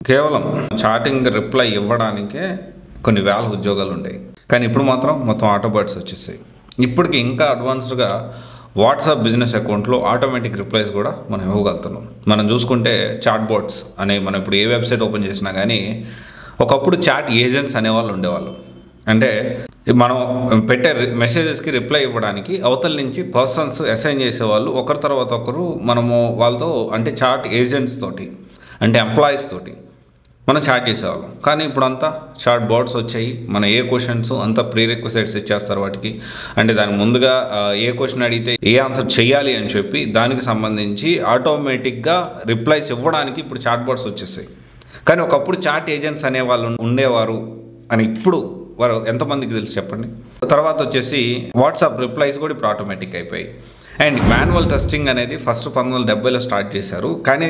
కేవలం chatting reply ఇవ్వడానికే కొన్ని వేల ఉద్యోగాలు ఉంటాయి. కానీ ఇప్పుడు మాత్రం మొత్తం ఆటోబర్డ్స్ వచ్చేసాయి. ఇప్పటికి ఇంకా అడ్వాన్స్డ్గా వాట్సాప్ బిజినెస్ అకౌంట్లో ఆటోమేటిక్ రిప్లైస్ కూడా మనం ఇవ్వగలుగుతున్నాం. మనం చూసుకుంటే చాట్ బోట్స్ అనే మనం ఇప్పుడు ఏ వెబ్సైట్ ఓపెన్ చేసినా కానీ ఒకప్పుడు చాట్ ఏజెంట్స్ అనేవాళ్ళు ఉండేవాళ్ళు. అంటే మనం పెట్టే మెసేజెస్కి రిప్లై ఇవ్వడానికి అవతల నుంచి పర్సన్స్ అసైన్ చేసేవాళ్ళు, ఒకరి తర్వాత ఒకరు మనము వాళ్ళతో అంటే చాట్ ఏజెంట్స్ తోటి అంటే ఎంప్లాయీస్ తోటి మనం చాట్ చేసేవాళ్ళం. కానీ ఇప్పుడు అంతా చాట్ బోట్స్ వచ్చాయి. మన ఏ క్వశ్చన్స్ అంతా ప్రీ రిక్వెసైట్స్ ఇచ్చేస్తారు వాటికి. అంటే దానికి ముందుగా ఏ క్వశ్చన్ అడిగితే ఏ ఆన్సర్ చేయాలి అని చెప్పి దానికి సంబంధించి ఆటోమేటిక్గా రిప్లైస్ ఇవ్వడానికి ఇప్పుడు చాట్ బోట్స్ వచ్చేసాయి. కానీ ఒకప్పుడు చాట్ ఏజెంట్స్ అనేవాళ్ళు ఉండేవారు అని ఇప్పుడు వారు ఎంతమందికి తెలుసు చెప్పండి. తర్వాత వచ్చేసి వాట్సాప్ రిప్లైస్ కూడా ఇప్పుడు ఆటోమేటిక్ అయిపోయాయి. అండ్ మాన్యువల్ టెస్టింగ్ అనేది ఫస్ట్ 1970లో స్టార్ట్ చేశారు. కానీ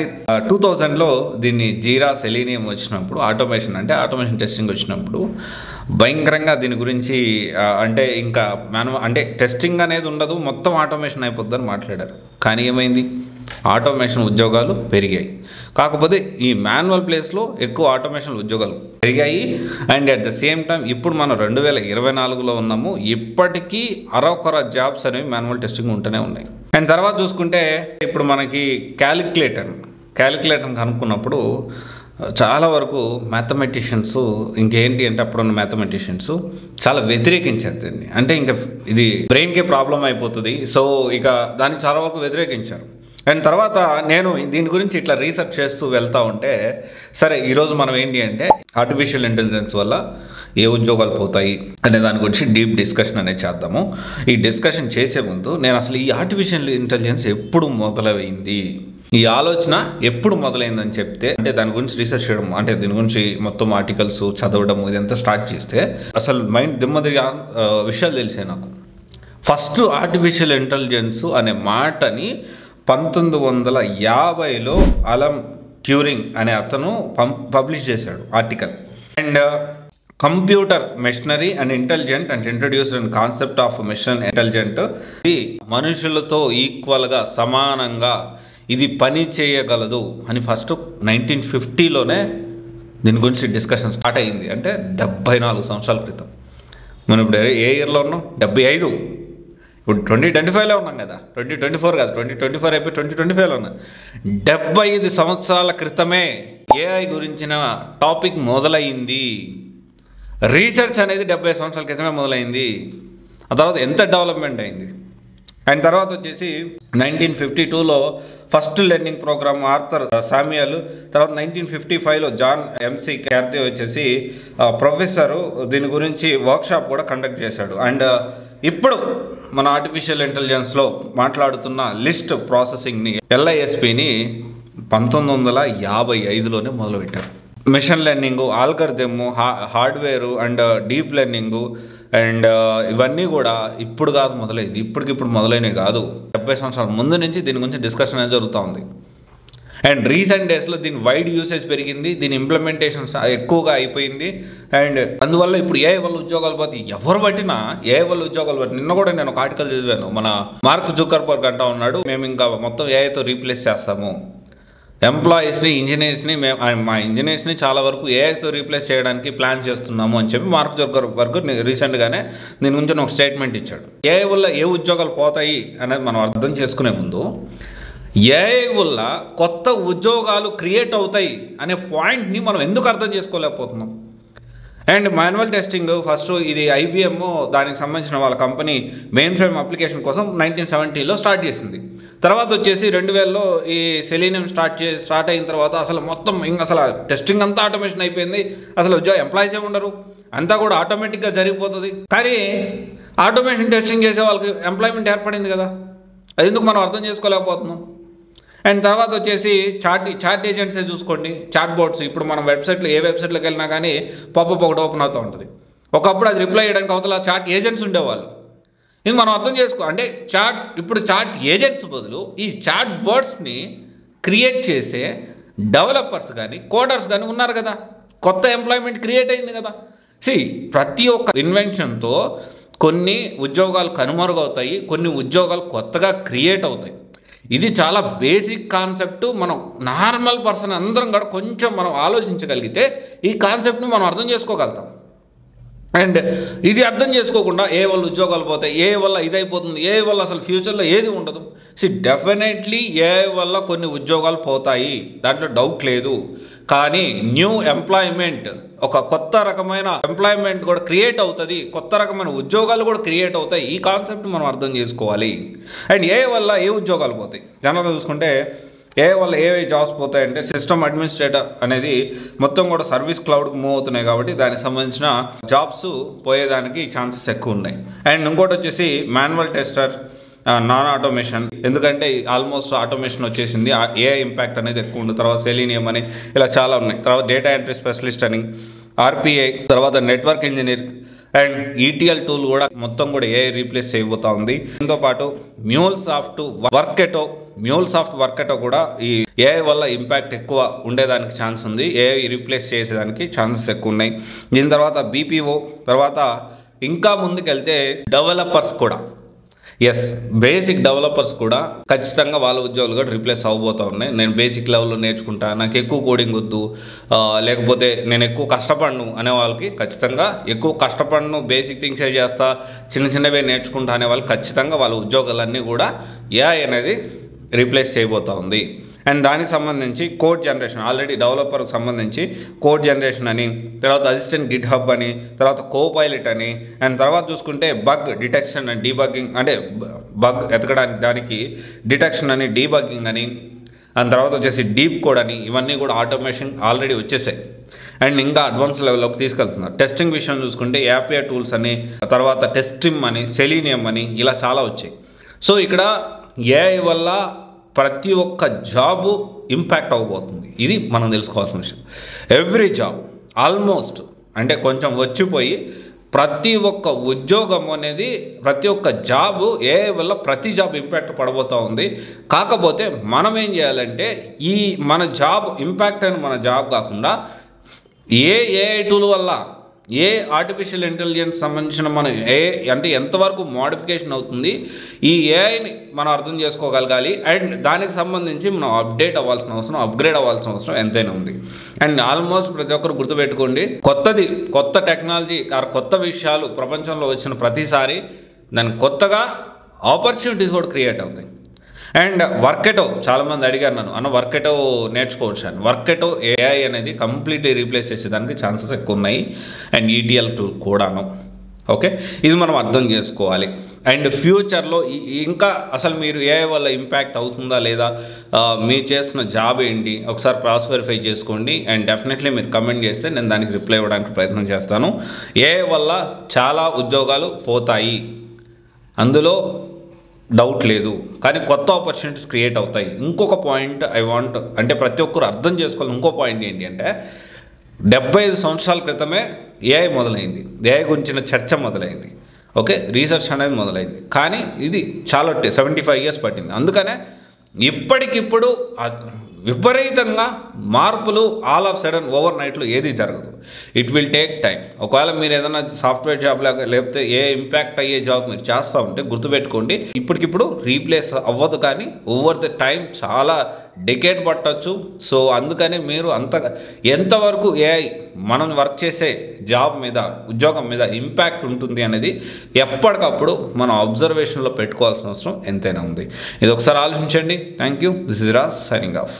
2000లో దీన్ని జీరా సెలీనియం వచ్చినప్పుడు ఆటోమేషన్ టెస్టింగ్ వచ్చినప్పుడు భయంకరంగా దీని గురించి అంటే ఇంకా అంటే టెస్టింగ్ అనేది ఉండదు, మొత్తం ఆటోమేషన్ అయిపోద్దని మాట్లాడారు. కానీ ఏమైంది, ఆటోమేషన్ ఉద్యోగాలు పెరిగాయి. కాకపోతే ఈ మాన్యువల్ ప్లేస్లో ఎక్కువ ఆటోమేషన్ ఉద్యోగాలు పెరిగాయి. And at the same time ఇప్పుడు మనం 2024లో ఉన్నాము. ఇప్పటికీ అరొకర జాబ్స్ అనేవి మాన్యువల్ టెస్టింగ్ ఉంటూనే ఉన్నాయి. అండ్ తర్వాత చూసుకుంటే ఇప్పుడు మనకి క్యాలిక్యులేటర్ కనుక్కున్నప్పుడు చాలా వరకు మ్యాథమెటిషియన్స్ ఇంకేంటి అంటే అప్పుడున్న మ్యాథమెటిషియన్స్ చాలా వ్యతిరేకించారు దీన్ని. అంటే ఇంకా ఇది బ్రెయిన్కే ప్రాబ్లం అయిపోతుంది, సో ఇక దాన్ని చాలా వరకు వ్యతిరేకించారు. అండ్ తర్వాత నేను దీని గురించి ఇట్లా రీసెర్చ్ చేస్తూ వెళ్తూ ఉంటే సరే ఈరోజు మనం ఏంటి అంటే ఆర్టిఫిషియల్ ఇంటెలిజెన్స్ వల్ల ఏ ఉద్యోగాలు పోతాయి అనే దాని గురించి డీప్ డిస్కషన్ అనేది చేద్దాము. ఈ డిస్కషన్ చేసే ముందు నేను అసలు ఈ ఆర్టిఫిషియల్ ఇంటెలిజెన్స్ ఎప్పుడు మొదలైంది, ఈ ఆలోచన ఎప్పుడు మొదలైందని చెప్తే అంటే దాని గురించి రీసెర్చ్ చేయడం అంటే దీని గురించి మొత్తం ఆర్టికల్స్ చదవడం ఇదంతా స్టార్ట్ చేస్తే అసలు మైండ్ దిమ్మదిగా విషయాలు తెలిసాయి నాకు. ఫస్ట్ ఆర్టిఫిషియల్ ఇంటెలిజెన్స్ అనే మాటని 1950లో అలం ట్యూరింగ్ అనే అతను పబ్లిష్ చేశాడు article. And computer machinery and intelligent and introduced and concept of machine intelligent, ఇది మనుషులతో ఈక్వల్గా సమానంగా ఇది పని చేయగలదు అని ఫస్ట్ 1950లోనే దీని గురించి డిస్కషన్ స్టార్ట్ అయ్యింది. అంటే 74 సంవత్సరాల క్రితం. మనం ఇప్పుడు ఏ ఇయర్లో ఉన్నాం, 75. ఇప్పుడు 2025లో ఉన్నాం కదా, 2024 కాదు, 2024 అయిపోయి 2025లో ఉన్నాం. 75 సంవత్సరాల క్రితమే ఏఐ గురించిన టాపిక్ మొదలైంది. రీసెర్చ్ అనేది 70 సంవత్సరాల క్రితమే మొదలైంది. ఆ తర్వాత ఎంత డెవలప్మెంట్ అయింది. అండ్ తర్వాత వచ్చేసి 1952లో first learning program Arthur Samuel, తర్వాత 1955లో జాన్ ఎంసి కార్తీ వచ్చేసి ప్రొఫెసరు దీని గురించి వర్క్షాప్ కూడా కండక్ట్ చేశాడు. అండ్ ఇప్పుడు మన ఆర్టిఫిషియల్ ఇంటెలిజెన్స్లో మాట్లాడుతున్న లిస్ట్ ప్రాసెసింగ్ని LISPని 1955లోనే మొదలుపెట్టారు. Machine learning, algorithm, hardware and deep learning and ఇవన్నీ కూడా ఇప్పుడు కాదు మొదలైంది, ఇప్పటికిప్పుడు మొదలైనవి కాదు. 70 సంవత్సరాల ముందు నుంచి దీని గురించి డిస్కషన్ అనేది జరుగుతూ ఉంది. అండ్ రీసెంట్ డేస్లో దీని వైడ్ యూసేజ్ పెరిగింది, దీని ఇంప్లిమెంటేషన్ ఎక్కువగా అయిపోయింది. అండ్ అందువల్ల ఇప్పుడు ఏఐ వల్ల ఉద్యోగాలు పోతే ఎవరు పట్టినా ఏఐ వల్ల ఉద్యోగాలు పట్టి. నిన్న కూడా నేను ఒక ఆర్టికల్ చదివాను, మన మార్క్ జుకర్బర్గ్ అంటా ఉన్నాడు, మేము ఇంకా మొత్తం ఏఐతో రీప్లేస్ చేస్తాము ఎంప్లాయీస్ని, ఇంజనీర్స్ని, మా ఇంజనీర్స్ని చాలా వరకు ఏఐతో రీప్లేస్ చేయడానికి ప్లాన్ చేస్తున్నాము అని చెప్పి మార్క్ జుకర్బర్గ్ రీసెంట్గానే దీని గురించి ఒక స్టేట్మెంట్ ఇచ్చాడు. ఏఐ వల్ల ఏ ఉద్యోగాలు పోతాయి అనేది మనం అర్థం చేసుకునే ముందు ఏఐ వల్ల కొత్త ఉద్యోగాలు క్రియేట్ అవుతాయి అనే పాయింట్ని మనం ఎందుకు అర్థం చేసుకోలేకపోతున్నాం. అండ్ మాన్యువల్ టెస్టింగ్ ఫస్ట్ ఇది IBM దానికి సంబంధించిన వాళ్ళ కంపెనీ మెయిన్ ఫ్రేమ్ అప్లికేషన్ కోసం 1970లో స్టార్ట్ చేసింది. తర్వాత వచ్చేసి 2000లో ఈ సెలీనియం స్టార్ట్ అయిన తర్వాత అసలు మొత్తం అసలు టెస్టింగ్ అంతా ఆటోమేషన్ అయిపోయింది. అసలు ఎంప్లాయీసే ఉండరు, అంతా కూడా ఆటోమేటిక్గా జరిగిపోతుంది. కానీ ఆటోమేషన్ టెస్టింగ్ చేసే వాళ్ళకి ఎంప్లాయ్మెంట్ ఏర్పడింది కదా, అది ఎందుకు మనం అర్థం చేసుకోలేకపోతున్నాం. అండ్ తర్వాత వచ్చేసి చాట్ ఏజెంట్సే చూసుకోండి, చాట్ బోట్స్. ఇప్పుడు మనం వెబ్సైట్లో ఏ వెబ్సైట్లోకి వెళ్ళినా కానీ పాపప్ ఒకటి ఓపెన్ అవుతూ ఉంటుంది. ఒకప్పుడు అది రిప్లై చేయడానికి అవతల చాట్ ఏజెంట్స్ ఉండేవాళ్ళు. ఇది మనం అర్థం చేసుకో అంటే ఇప్పుడు చాట్ ఏజెంట్స్ బదులు ఈ చాట్ బోట్స్ని క్రియేట్ చేసే డెవలపర్స్ కానీ కోడర్స్ కానీ ఉన్నారు కదా, కొత్త ఎంప్లాయ్మెంట్ క్రియేట్ అయింది కదా. ప్రతి ఒక్క ఇన్వెన్షన్తో కొన్ని ఉద్యోగాలు కనుమరుగవుతాయి, కొన్ని ఉద్యోగాలు కొత్తగా క్రియేట్ అవుతాయి. ఇది చాలా బేసిక్ కాన్సెప్ట్. మనం నార్మల్ పర్సన్ అందరం కూడా కొంచెం మనం ఆలోచించగలిగితే ఈ కాన్సెప్ట్ని మనం అర్థం చేసుకోగలుగుతాం. అండ్ ఇది అర్థం చేసుకోకుండా ఏ వల్ల ఉద్యోగాలు పోతాయి, ఏ వల్ల ఇదైపోతుంది, ఏ వల్ల అసలు ఫ్యూచర్లో ఏది ఉండదు. డెఫినెట్లీ ఏ వల్ల కొన్ని ఉద్యోగాలు పోతాయి, దాంట్లో డౌట్ లేదు. కానీ న్యూ ఎంప్లాయ్మెంట్, ఒక కొత్త రకమైన ఎంప్లాయ్మెంట్ కూడా క్రియేట్ అవుతుంది, కొత్త రకమైన ఉద్యోగాలు కూడా క్రియేట్ అవుతాయి. ఈ కాన్సెప్ట్ మనం అర్థం చేసుకోవాలి. అండ్ ఏ వల్ల ఏ ఉద్యోగాలు పోతాయి జనరల్గా చూసుకుంటే ఏ వల్ల ఏ జాబ్స్ పోతాయంటే సిస్టమ్ అడ్మినిస్ట్రేటర్ అనేది మొత్తం కూడా సర్వీస్ క్లౌడ్కి మూవ్ అవుతున్నాయి కాబట్టి దానికి సంబంధించిన జాబ్స్ పోయేదానికి ఛాన్సెస్ ఎక్కువ ఉన్నాయి. అండ్ ఇంకోటి వచ్చేసి మాన్యువల్ టెస్టర్, నాన్ ఆటోమేషన్, ఎందుకంటే ఆల్మోస్ట్ ఆటోమేషన్ వచ్చేసింది, ఏఐ ఇంపాక్ట్ అనేది ఎక్కువ ఉంది. తర్వాత సెలీనియం అని ఇలా చాలా ఉన్నాయి. తర్వాత డేటా ఎంట్రీ స్పెషలిస్ట్ అని, ఆర్పిఐ, తర్వాత network engineer and ETL tool కూడా మొత్తం కూడా ఏఐ రీప్లేస్ చేయబోతా ఉంది. దీంతో పాటు మ్యూల్సాఫ్ట్ వర్కెటో కూడా ఈ ఏఐ వల్ల ఇంపాక్ట్ ఎక్కువ ఉండేదానికి ఛాన్స్ ఉంది, ఏఐ రీప్లేస్ చేసేదానికి ఛాన్సెస్ ఎక్కువ ఉన్నాయి. దీని తర్వాత బీపీఓ, తర్వాత ఇంకా ముందుకెళ్తే డెవలపర్స్ కూడా, బేసిక్ డెవలపర్స్ కూడా ఖచ్చితంగా వాళ్ళ ఉద్యోగాలు కూడా రీప్లేస్ అవ్వబోతూ ఉన్నాయి. నేను బేసిక్ లెవెల్లో నేర్చుకుంటా, నాకు ఎక్కువ కోడింగ్ వద్దు, లేకపోతే నేను ఎక్కువ కష్టపడను అనే వాళ్ళకి ఖచ్చితంగా ఎక్కువ కష్టపడను, బేసిక్ థింగ్సే చేస్తా, చిన్న చిన్నవే నేర్చుకుంటా అనే వాళ్ళు ఖచ్చితంగా వాళ్ళ ఉద్యోగాలన్నీ కూడా ఏఐ అనేది రీప్లేస్ చేయబోతూ ఉంది. అండ్ దానికి సంబంధించి కోడ్ జనరేషన్, ఆల్రెడీ డెవలపర్కి సంబంధించి కోడ్ జనరేషన్ అని, తర్వాత అసిస్టెంట్ గిట్ హబ్ అని, తర్వాత కోపైలట్ అని, అండ్ తర్వాత చూసుకుంటే బగ్ డిటెక్షన్ అండ్ డీబగ్గింగ్, అంటే బగ్ ఎతకడానికి దానికి డిటెక్షన్ అని, డీబగ్గింగ్ అని, అండ్ తర్వాత వచ్చేసి డీప్ కోడ్ అని, ఇవన్నీ కూడా ఆటోమేషన్ ఆల్రెడీ వచ్చేసాయి. అండ్ ఇంకా అడ్వాన్స్ లెవెల్లోకి తీసుకెళ్తున్నారు. టెస్టింగ్ విషయం చూసుకుంటే యాపిఐ టూల్స్ అని, తర్వాత టెస్ట్రిమ్ అని, సెలీనియం అని, ఇలా చాలా వచ్చాయి. సో ఇక్కడ ఏఐ వల్ల ప్రతి ఒక్క జాబు ఇంపాక్ట్ అవ్వబోతుంది. ఇది మనం తెలుసుకోవాల్సిన విషయం. ఎవ్రీ జాబ్ ఆల్మోస్ట్, అంటే కొంచెం వచ్చిపోయి ప్రతి ఒక్క ఉద్యోగం అనేది, ప్రతి ఒక్క జాబు ఏఐ వల్ల ప్రతి జాబ్ ఇంపాక్ట్ పడబోతూ ఉంది. కాకపోతే మనం ఏం చేయాలంటే ఈ మన జాబ్ ఇంపాక్ట్ అయిన మన జాబ్ కాకుండా ఏఐ టూల్ వల్ల, ఏ ఆర్టిఫిషియల్ ఇంటెలిజెన్స్ సంబంధించిన మనం అంటే ఎంతవరకు మోడిఫికేషన్ అవుతుంది, ఈ ఏఐని మనం అర్థం చేసుకోగలగాలి. అండ్ దానికి సంబంధించి మనం అప్డేట్ అవ్వాల్సిన అవసరం, అప్గ్రేడ్ అవ్వాల్సిన అవసరం ఎంతైనా ఉంది. అండ్ ఆల్మోస్ట్ ప్రతి ఒక్కరు గుర్తుపెట్టుకోండి, కొత్త టెక్నాలజీ, కొత్త విషయాలు ప్రపంచంలో వచ్చిన ప్రతిసారి దానికి కొత్తగా ఆపర్చునిటీస్ కూడా క్రియేట్ అవుతాయి. అండ్ వర్కెటో, చాలామంది అడిగారు నన్ను, అన్న వర్కెటో నేర్చుకోవచ్చు అని. వర్కెటో ఏఐ అనేది కంప్లీట్లీ రీప్లేస్ చేసేదానికి ఛాన్సెస్ ఎక్కువ ఉన్నాయి. అండ్ ఈటీఎల్ టూల్ కూడాను. ఓకే, ఇది మనం అర్థం చేసుకోవాలి. అండ్ ఫ్యూచర్లో ఇంకా అసలు మీరు ఏఐ వల్ల ఇంపాక్ట్ అవుతుందా లేదా, మీరు చేస్తున్న జాబ్ ఏంటి, ఒకసారి క్రాస్ వెరిఫై చేసుకోండి. అండ్ డెఫినెట్లీ మీరు కమెంట్ చేస్తే నేను దానికి రిప్లై ఇవ్వడానికి ప్రయత్నం చేస్తాను. ఏఐ వల్ల చాలా ఉద్యోగాలు పోతాయి, అందులో డౌట్ లేదు. కానీ కొత్త ఆపర్చునిటీస్ క్రియేట్ అవుతాయి. ఇంకొక పాయింట్ అంటే ప్రతి ఒక్కరు అర్థం చేసుకోవాలి. ఇంకో పాయింట్ ఏంటి అంటే 75 సంవత్సరాల క్రితమే ఏఐ మొదలైంది, ఏఐ గురించిన చర్చ మొదలైంది. ఓకే, రీసెర్చ్ అనేది మొదలైంది. కానీ ఇది చాలా 75 ఇయర్స్ పట్టింది. అందుకనే ఇప్పటికిప్పుడు విపరీతంగా మార్పులు ఆల్ ఆఫ్ సడన్ ఓవర్ నైట్లో ఏది జరగదు. It will take time. ఒకవేళ మీరు ఏదైనా సాఫ్ట్వేర్ జాబ్ లేకపోతే ఏ ఇంపాక్ట్ అయ్యే జాబ్ మీరు చేస్తూ ఉంటే గుర్తుపెట్టుకోండి, ఇప్పటికిప్పుడు రీప్లేస్ అవ్వదు, కానీ ఓవర్ ద టైం చాలా డెకేడ్ పట్టచ్చు. సో అందుకని మీరు ఎంతవరకు ఏఐ మనం వర్క్ చేసే జాబ్ మీద, ఉద్యోగం మీద ఇంపాక్ట్ ఉంటుంది అనేది ఎప్పటికప్పుడు మనం అబ్జర్వేషన్లో పెట్టుకోవాల్సిన అవసరం ఎంతైనా ఉంది. ఇది ఒకసారి ఆలోచించండి. Thank you. This is Raj signing off.